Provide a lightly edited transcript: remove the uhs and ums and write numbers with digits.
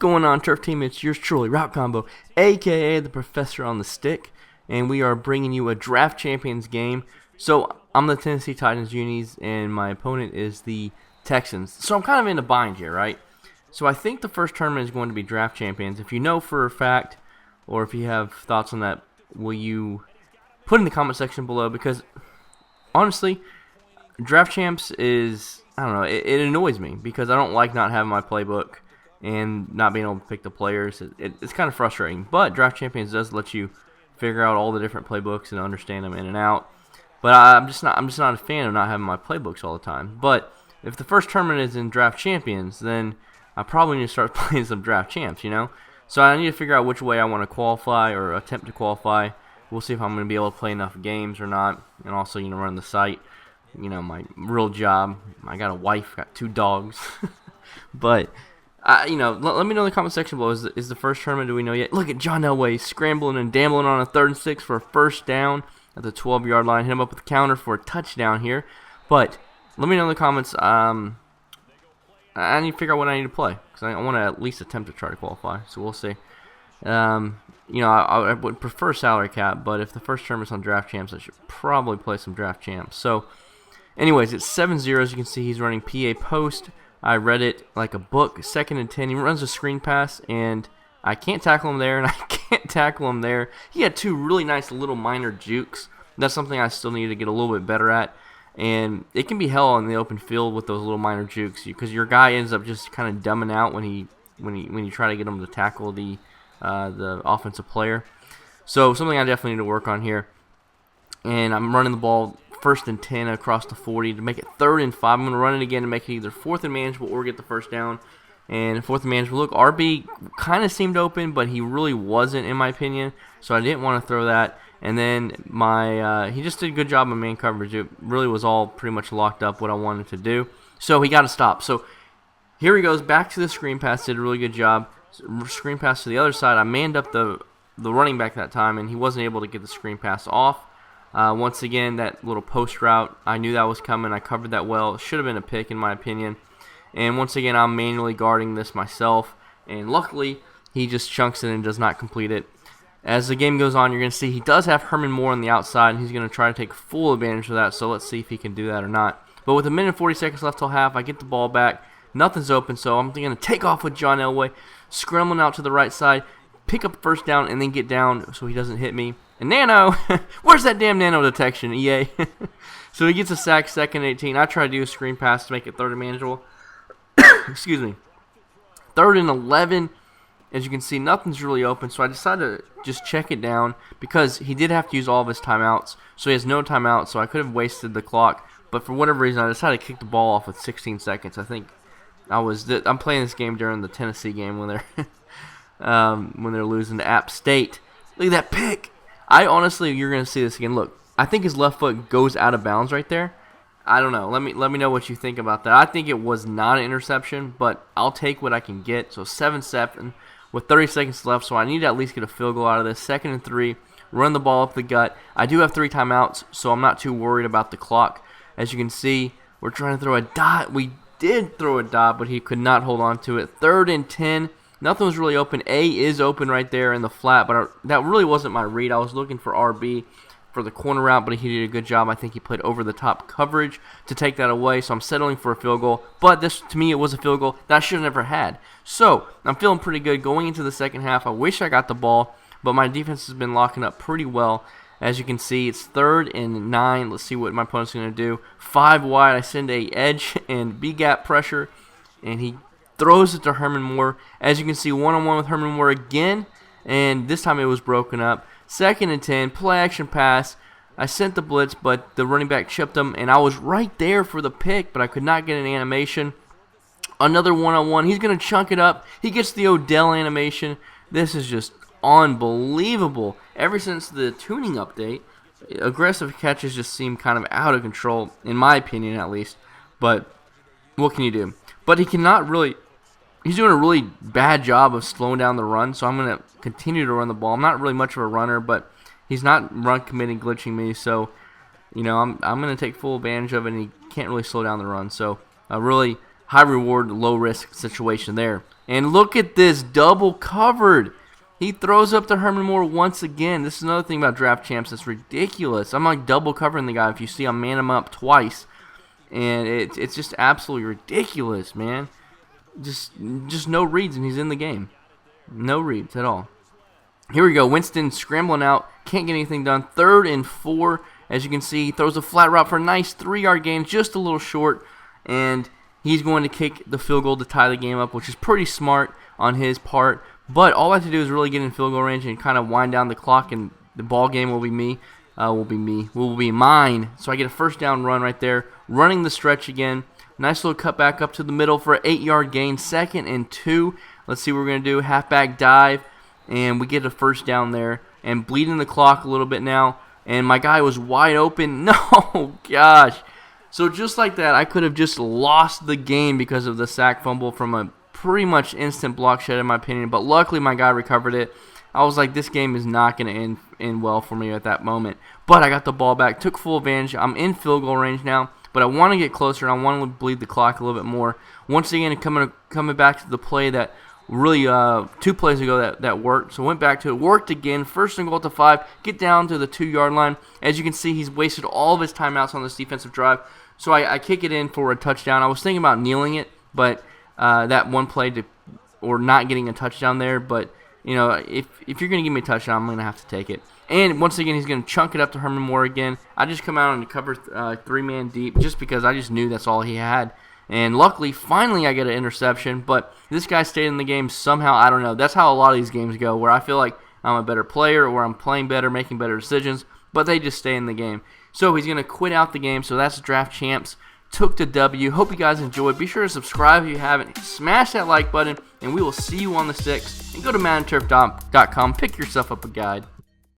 going on, Turf Team? It's yours truly, Route Combo, a.k.a. the Professor on the Stick, and we are bringing you a Draft Champions game. So, I'm the Tennessee Titans unis, and my opponent is the Texans. So, I'm kind of in a bind here, right? So, I think the first tournament is going to be Draft Champions. If you know for a fact, or if you have thoughts on that, will you put in the comment section below? Because, honestly, Draft Champs is, I don't know, it annoys me because I don't like not having my playbook and not being able to pick the players. It's kind of frustrating. But Draft Champions does let you figure out all the different playbooks and understand them in and out. But I'm just not a fan of not having my playbooks all the time. But if the first tournament is in Draft Champions, then I probably need to start playing some Draft Champs, you know? So I need to figure out which way I want to qualify or attempt to qualify. We'll see if I'm going to be able to play enough games or not. And also, run the site. My real job. I got a wife, got 2 dogs. But, let me know in the comment section below. Is the first tournament, do we know yet? Look at John Elway scrambling and dambling on a 3rd and 6 for a first down at the 12-yard line. Hit him up with a counter for a touchdown here. But, let me know in the comments. I need to figure out what I need to play. Because I want to at least attempt to try to qualify. So, we'll see. I would prefer salary cap. But if the first tournament's on Draft Champs, I should probably play some Draft Champs. So, anyways, it's 7-0. As you can see, he's running PA post. I read it like a book. 2nd and 10. He runs a screen pass, and I can't tackle him there, and I can't tackle him there. He had 2 really nice little minor jukes. That's something I still need to get a little bit better at. And it can be hell in the open field with those little minor jukes because your guy ends up just kind of dumbing out when you try to get him to tackle the offensive player. So something I definitely need to work on here. And I'm running the ball 1st and 10 across the 40 to make it 3rd and 5. I'm going to run it again to make it either 4th and manageable or get the first down. And 4th and manageable. Look, RB kind of seemed open, but he really wasn't in my opinion. So I didn't want to throw that. And then he just did a good job of man coverage. It really was all pretty much locked up what I wanted to do. So he got to stop. So here he goes back to the screen pass. Did a really good job. Screen pass to the other side. I manned up the running back that time, and he wasn't able to get the screen pass off. Once again, that little post route, I knew that was coming. I covered that well. It should have been a pick in my opinion. And once again, I'm manually guarding this myself. And luckily, he just chunks it and does not complete it. As the game goes on, you're going to see he does have Herman Moore on the outside, and he's going to try to take full advantage of that. So let's see if he can do that or not. But with 1 minute and 40 seconds left till half, I get the ball back. Nothing's open, so I'm going to take off with John Elway, scrambling out to the right side, pick up first down, and then get down so he doesn't hit me. And Nano, where's that damn Nano detection, EA? So he gets a sack, 2nd and 18. I try to do a screen pass to make it 3rd and manageable. Excuse me. 3rd and 11. As you can see, nothing's really open, so I decided to just check it down because he did have to use all of his timeouts, so he has no timeout, so I could have wasted the clock. But for whatever reason, I decided to kick the ball off with 16 seconds. I think I'm playing this game during the Tennessee game when they're losing to App State. Look at that pick. You're going to see this again. Look, I think his left foot goes out of bounds right there. I don't know. Let me know what you think about that. I think it was not an interception, but I'll take what I can get. So 7-7 with 30 seconds left, so I need to at least get a field goal out of this. 2nd and 3, run the ball up the gut. I do have 3 timeouts, so I'm not too worried about the clock. As you can see, we're trying to throw a dot. We did throw a dot, but he could not hold on to it. 3rd and 10. Nothing was really open. A is open right there in the flat, but that really wasn't my read. I was looking for RB for the corner route, but he did a good job. I think he played over-the-top coverage to take that away, so I'm settling for a field goal. But this, to me, it was a field goal that I should have never had. So I'm feeling pretty good going into the second half. I wish I got the ball, but my defense has been locking up pretty well. As you can see, it's 3rd and 9. Let's see what my opponent's going to do. 5 wide. I send a edge and B-gap pressure, and he throws it to Herman Moore. As you can see, one-on-one with Herman Moore again, and this time it was broken up. 2nd and 10, play-action pass. I sent the blitz, but the running back chipped him, and I was right there for the pick, but I could not get an animation. Another one-on-one. He's going to chunk it up. He gets the Odell animation. This is just unbelievable. Ever since the tuning update, aggressive catches just seem kind of out of control, in my opinion at least. But what can you do? But he cannot really... He's doing a really bad job of slowing down the run, so I'm going to continue to run the ball. I'm not really much of a runner, but he's not run committing, glitching me, so I'm going to take full advantage of it, and he can't really slow down the run. So a really high reward, low risk situation there. And look at this, double covered. He throws up to Herman once again. This is another thing about draft champs that's ridiculous. I'm like double covering the guy. If you see, I man him up twice. And it's just absolutely ridiculous, man. Just no reads, and he's in the game. No reads at all. Here we go. Winston scrambling out. Can't get anything done. 3rd and 4. As you can see, he throws a flat route for a nice 3-yard gain, just a little short. And he's going to kick the field goal to tie the game up, which is pretty smart on his part. But all I have to do is really get in field goal range and kind of wind down the clock, and the ball game will be me. Will be mine. So I get a first down run right there. Running the stretch again. Nice little cut back up to the middle for an 8-yard gain. 2nd and 2. Let's see what we're going to do. Halfback dive. And we get a first down there. And bleeding the clock a little bit now. And my guy was wide open. No, gosh. So just like that, I could have just lost the game because of the sack fumble from a pretty much instant block shed, in my opinion. But luckily, my guy recovered it. I was like, this game is not going to end well for me at that moment. But I got the ball back, took full advantage. I'm in field goal range now, but I want to get closer, and I want to bleed the clock a little bit more. Once again, coming back to the play that really 2 plays ago that worked. So went back to it, worked again. 1st and goal to 5, get down to the 2-yard line. As you can see, he's wasted all of his timeouts on this defensive drive. So I kick it in for a touchdown. I was thinking about kneeling it, but that one play or not getting a touchdown there, but you know, if you're going to give me a touchdown, I'm going to have to take it. And once again, he's going to chunk it up to Herman again. I just come out and cover 3-man deep just because I just knew that's all he had. And luckily, finally, I get an interception. But this guy stayed in the game somehow. I don't know. That's how a lot of these games go, where I feel like I'm a better player or I'm playing better, making better decisions, but they just stay in the game. So he's going to quit out the game. So that's Draft Champs. Took the W. Hope you guys enjoyed. Be sure to subscribe if you haven't. Smash that like button, and we will see you on the 6th. And go to MaddenTurf.com. Pick yourself up a guide.